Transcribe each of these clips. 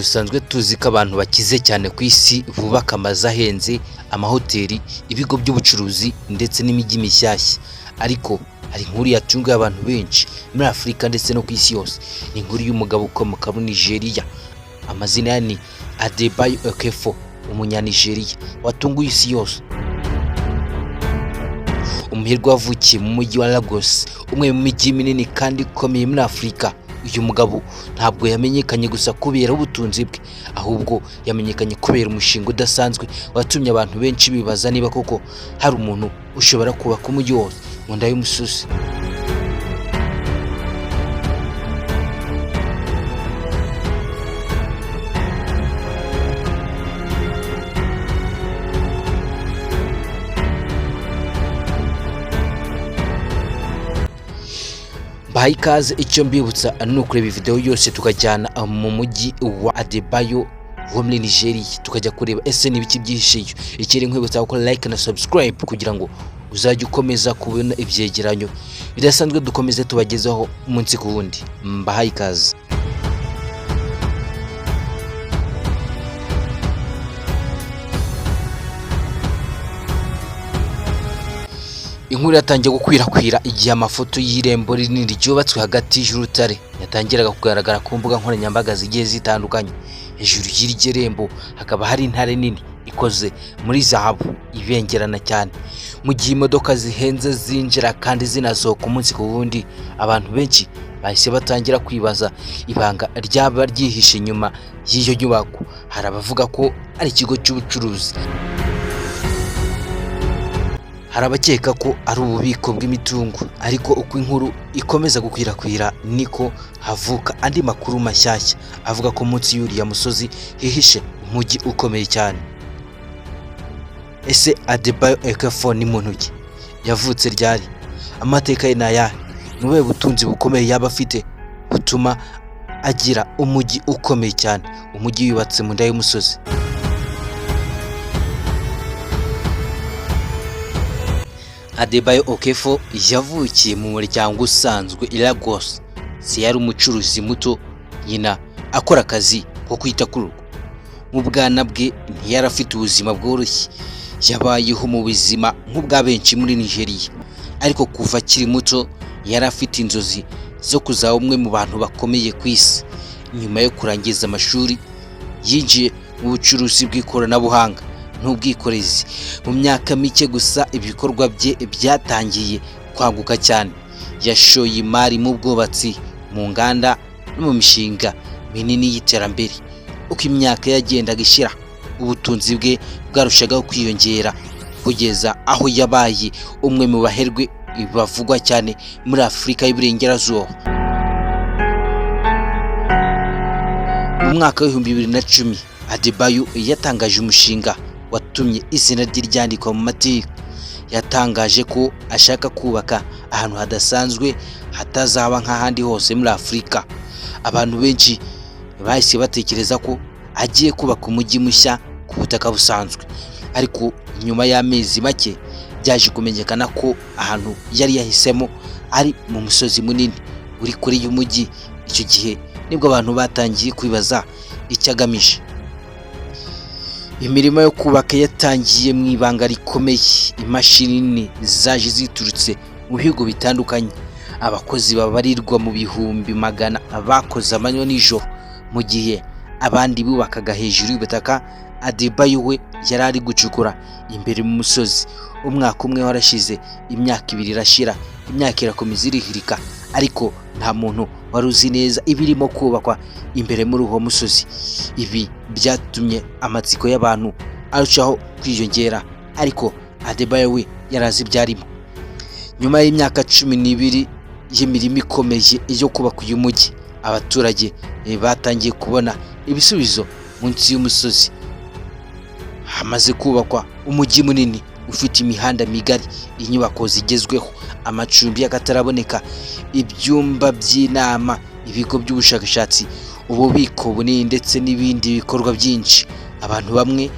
dusanzwe tuzi ko abantu bakize cyane ku isi bubaka amazu ahenze, amahoteli, ibigo by'ubucuruzi ndetse n'imijyi mishyashya. Ariko hari inkuru yatunguye abantu benshi muri Afurika ndetse no ku isi yose. Ni inkuru y'umugabo ukomoka muri Nigeria. Amazina ye ni Adebayo Okafo, umunyanigeriya watunguye isi yose. Umuherwe wavukiye mu mujyi wa Lagos, umwe mu mijyi minini kandi ikomeye muri Afurika. Uyu mugabo ntabwo yamenyekanye gusa kubera ubutunzi bwe, ahubwo yamenyekanye kubera umushinga udasanzwe watumye abantu benshi bibaza niba koko hari umuntu ushobora kubaka umujyi wose mu nda y'umusozi. Bahaye ikaze, icyo mbibutsa ni ukureba video yose tukajyana mu mujyi wa Adebayo wo muri Nigeria, tukajya kureba ese n'ibiki byishiyo. Ikiri nkwibutsa gukora like na subscribe kugira ngo uzajye ukomeza kubona ibyegeranyo bidasanzwe dukomeze tubagezaho umunsi ku wundi. Bahaye ikaze. Inkuru yatangiye gukwirakwira igihe amafoto y'irembo rinini ryubatswe hagati y'urutare yatangiraga kugaragara ku mbuga nkoranyambaga zigiye zitandukanye. Hejuru y'iryo rembo hakaba hari intare nini ikoze muri zahabu ibengerana cyane. Mu gihe imodoka zihenze zinjira kandi zinasohoka umunsi ku wundi, abantu benshi bahise batangira kwibaza ibanga ryaba ryihishe inyuma y'iyo nyubako. Hari abavuga ko ari ikigo cy'ubucuruzi, hari abakeka ko ari ububiko bw'imitungo. Ariko uko inkuru ikomeza gukwirakwira niko havuka andi makuru mashyashya avuga ko munsi y'uriya musozi hihishe umujyi ukomeye cyane. Ese Adebayo Okafo ni muntu ki? Yavutse ryari? Amateka ye ni ayahe? Ni ubuhe butunzi bukomeye yaba afite butuma agira umujyi ukomeye cyane, umujyi yubatse mu nda y'umusozi? Adebayo Okafo yavukiye mu muryango usanzwe i Lagos. Se yari umucuruzi muto, nyina akora akazi ko kwita ku rugo. Mu bwana bwe ntiyari afite ubuzima bworoshye, yabayeho mu buzima nk'ubwa benshi muri Nigeria. Ariko kuva akiri muto yari afite inzozi zo kuzaba umwe mu bantu bakomeye ku isi. Nyuma yo kurangiza amashuri yinjiye mu bucuruzi bw'ikoranabuhanga n'ubwikorezi. Mu myaka mike gusa ibikorwa bye byatangiye kwaguka cyane. Yashoye imari mu bwubatsi, mu nganda no mu mishinga minini y'iterambere. Uko imyaka yagendaga ishira, ubutunzi bwe bwarushagaho kwiyongera kugeza aho yabaye umwe mu baherwe bavugwa cyane muri Afurika y'Iburengerazuba. Mu mwaka wa 2010 Adebayo yatangaje umushinga watumye izina rye ryandikwa mu mateka. Yatangaje ko ashaka kubaka ahantu hadasanzwe hatazaba nk'ahandi hose muri Afurika. Abantu benshi bahise batekereza ko agiye kubaka umujyi mushya ku butaka busanzwe, ariko nyuma y'amezi make byaje kumenyekana ko ahantu yari yahisemo ari mu musozi munini uri kuri y'umujyi. Icyo gihe nibwo abantu batangiye kwibaza icyo agamije. Imirimo yo kubaka yatangiye mu ibanga rikomeye. Imashini nini zaje ziturutse mu bihugu bitandukanye. Abakozi babarirwa mu bihumbi magana bakoze amanywa n'ijoro, mu gihe abandi bubakaga hejuru y'ubutaka. Adebayo we yari ari gucukura imbere mu musozi. Umwaka umwe warashize, imyaka ibiri irashira, imyaka irakomeza irihirika, ariko nta muntu wari uzi neza ibirimo kubakwa imbere muri uwo musozi. Ibi byatumye amatsiko y'abantu arushaho kwiyongera, ariko Adebayo we yarazi ibyarimo. Nyuma y'imyaka 12 y'imirimo ikomeye yo kubaka uyu mujyi, abaturage batangiye kubona ibisubizo munsi y'umusozi. Hamaze kubakwa umujyi munini ufite imihanda migari, inyubako zigezweho, amacumbi y'akataraboneka, ibyumba by'inama, ibigo by'ubushakashatsi, ububiko bunini ndetse n'ibindi bikorwa byinshi. Abantu bamwe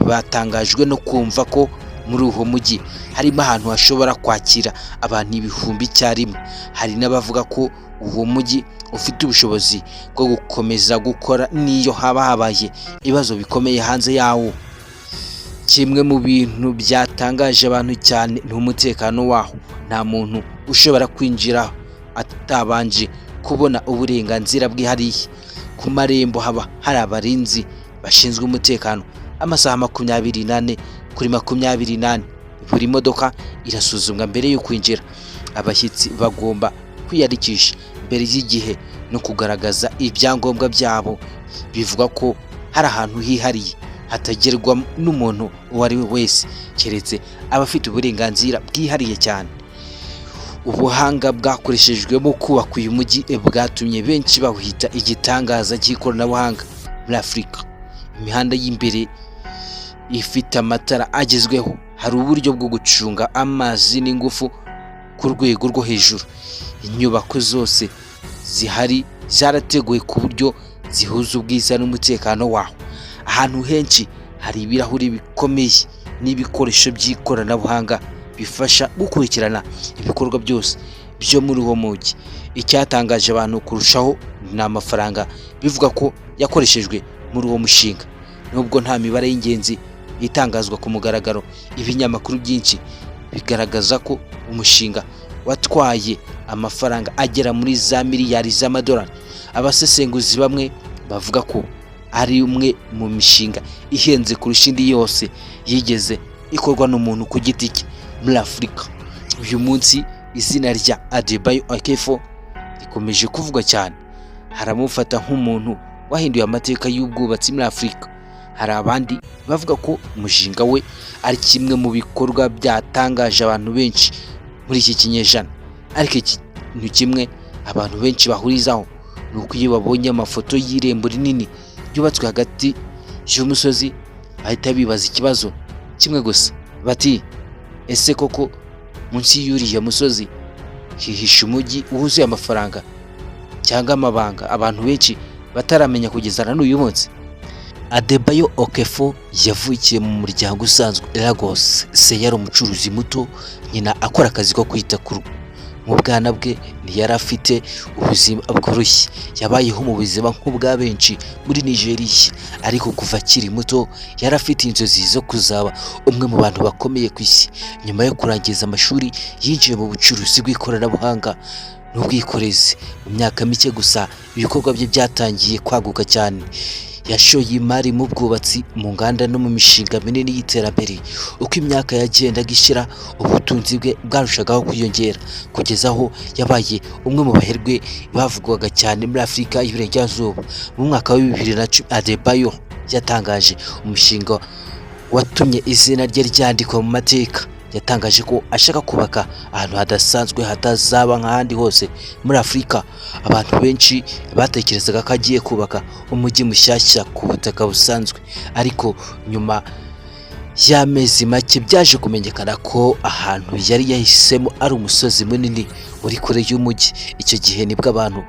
batangajwe no kumva ko muri uwo mujyi harimo ahantu hashobora kwakira abantu ibihumbi icyarimwe. Hari n'abavuga ko uwo mujyi ufite ubushobozi bwo gukomeza gukora n'iyo haba habaye ibibazo bikomeye hanze yawo. Kimwe mu bintu byatangaje abantu cyane ni umutekano waho. Nta muntu ushobora kwinjira atabanje kubona uburenganzira bwihariye. Ku marembo haba hari abarinzi bashinzwe umutekano amasaha 24 kuri 24. Buri modoka irasuzumwa mbere yo kwinjira. Abashyitsi bagomba kwiyandikisha mbere y'igihe no kugaragaza ibyangombwa byabo. Bivuga ko hari ahantu hihariye hatagerwa n'umuntu uwo ari we wese keretse abafite uburenganzira bwihariye cyane. Ubuhanga bwakoreshejwe mu kubaka uyu mujyi bwatumye benshi bawuhita igitangaza cy'ikoranabuhanga muri Afurika. Imihanda y'imbere ifite amatara agezweho. Hari uburyo bwo gucunga amazi n'ingufu ku rwego rwo hejuru. Inyubako zose zihari zarateguwe ku buryo zihuza ubwiza n'umutekano waho. Ahantu henshi hari ibirahuri bikomeye n'ibikoresho by'ikoranabuhanga bifasha gukurikirana ibikorwa byose byo muri uwo mujyi. Icyatangaje abantu kurushaho ni amafaranga bivuga ko yakoreshejwe muri uwo mushinga. Nubwo nta mibare y'ingenzi itangazwa ku mugaragaro, ibinyamakuru byinshi bigaragaza ko umushinga watwaye amafaranga agera muri za miliyari z'amadolari. Abasesenguzi bamwe bavuga ko ari umwe mu mishinga ihenze kurusha indi yose yigeze ikorwa n'umuntu ku giti cye muri Afurika. Uyu munsi izina rya Adebayo Akefo rikomeje kuvugwa cyane. Haramufata nk'umuntu wahinduye amateka y'ubwubatsi muri Afurika. Hari abandi bavuga ko umushinga we ari kimwe mu bikorwa byatangaje abantu benshi muri iki kinyejana. Ariko ikintu kimwe abantu benshi bahurizaho ni uko iyo babonye amafoto y'irembo rinini ryubatswe hagati y'umusozi bahita bibaza ikibazo kimwe gusa, bati ese koko munsi y'uriya musozi hihishe umujyi wuzuye amafaranga cyangwa amabanga abantu benshi bataramenya kugeza na n'uyu munsi? Adebayo Akefo yavukiye mu muryango usanzwe Lagos. Se yari umucuruzi muto, nyina akora akazi ko kwita ku rugo. Mu bwana bwe ntiyari afite ubuzima bworoshye. Yabayeho mu buzima nk'ubwa benshi muri Nigeria, ariko kuva akiri muto yari afite inzozi zo kuzaba umwe mu bantu bakomeye ku isi. Nyuma yo kurangiza amashuri yinjiye mu bucuruzi bw'ikoranabuhanga n'ubwikorezi. Mu myaka mike gusa ibikorwa bye byatangiye kwaguka cyane. Yashoye imari mu bwubatsi, mu nganda no mu mishinga minini y'iterambere. Uko imyaka yagendaga ishira, ubutunzi bwe bwarushagaho kwiyongera kugeza aho yabaye umwe mu baherwe bavugwaga cyane muri Afurika y'Iburengerazuba. Mu mwaka wa 2010 Adebayo yatangaje umushinga watumye izina rye ryandikwa mu mateka. Yatangaje ko ashaka kubaka ahantu hadasanzwe hatazaba nk'ahandi hose muri Afurika. Abantu benshi batekerezaga ko agiye kubaka umujyi mushyashya ku butaka busanzwe, ariko nyuma y'amezi make byaje kumenyekana ko ahantu yari yahisemo ari umusozi munini uri kure y'umujyi. Icyo gihe nibwo abantu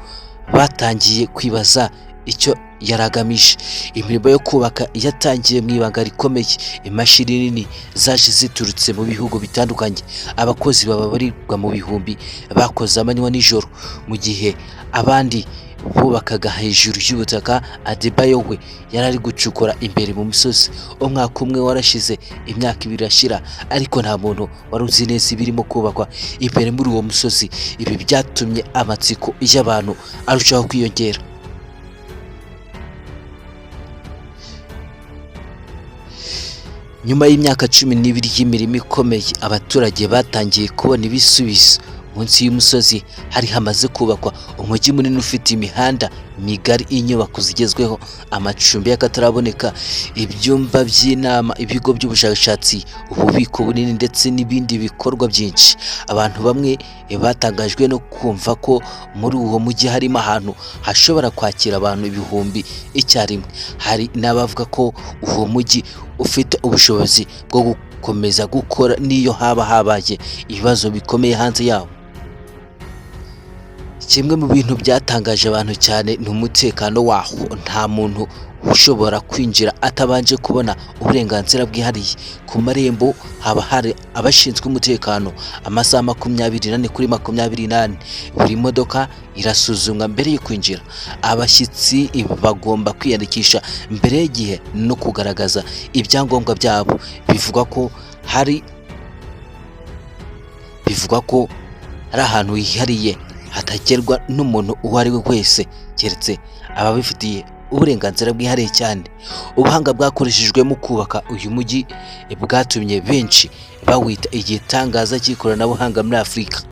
batangiye kwibaza icyo yaragamije. Imirimo yo kubaka yatangiye mu ibanga rikomeye. Imashini nini zaje ziturutse mu bihugu bitandukanye. Abakozi babarirwa mu bihumbi bakoze amanywa n'ijoro. Mu gihe abandi bubakaga hejuru y'ubutaka, Adebayo we yarari gucukura imbere mu misozi. Umwaka umwe warashize, imyaka 2 irashira, ariko nta muntu wari uzi neza ibirimo kubakwa imbere muri uwo musozi. Ibi byatumye amatsiko y'abantu arushaho kwiyongera. Nyuma y'imyaka 12 y'imirimo ikomeye, abaturage batangiye kubona ibisubizo. Munsi y'umusozi hari hamaze kubakwa umujyi munini ufite imihanda migari, inyubako zigezweho, amacumbi y'akataraboneka, ibyumba by'inama, ibigo by'ubushakashatsi, ububiko bunini ndetse n'ibindi bikorwa byinshi. Abantu bamwe batangajwe no kumva ko muri uwo mujyi harimo ahantu hashobora kwakira abantu ibihumbi icyarimwe. Hari n'abavuga ko uwo mujyi ufite ubushobozi bwo gukomeza gukora n'iyo haba habaye ibibazo bikomeye hanze yawo. Kimwe mu bintu byatangaje abantu cyane ni umutekano waho. Nta muntu ushobora kwinjira atabanje kubona uburenganzira bwihariye. Ku marembo haba hari abashinzwe umutekano amasaha 24 kuri 24. Buri modoka irasuzumwa mbere yo kwinjira. Abashyitsi bagomba kwiyandikisha mbere y'igihe no kugaragaza ibyangombwa byabo. Bivugwa ko ari ahantu hihariye hatagerwa n'umuntu uwo ari we wese keretse ababifitiye uburenganzira bwihariye cyane. Ubuhanga bwakoreshejwe mu kubaka uyu mujyi bwatumye benshi bawita igitangaza cy'ikoranabuhanga muri Afurika.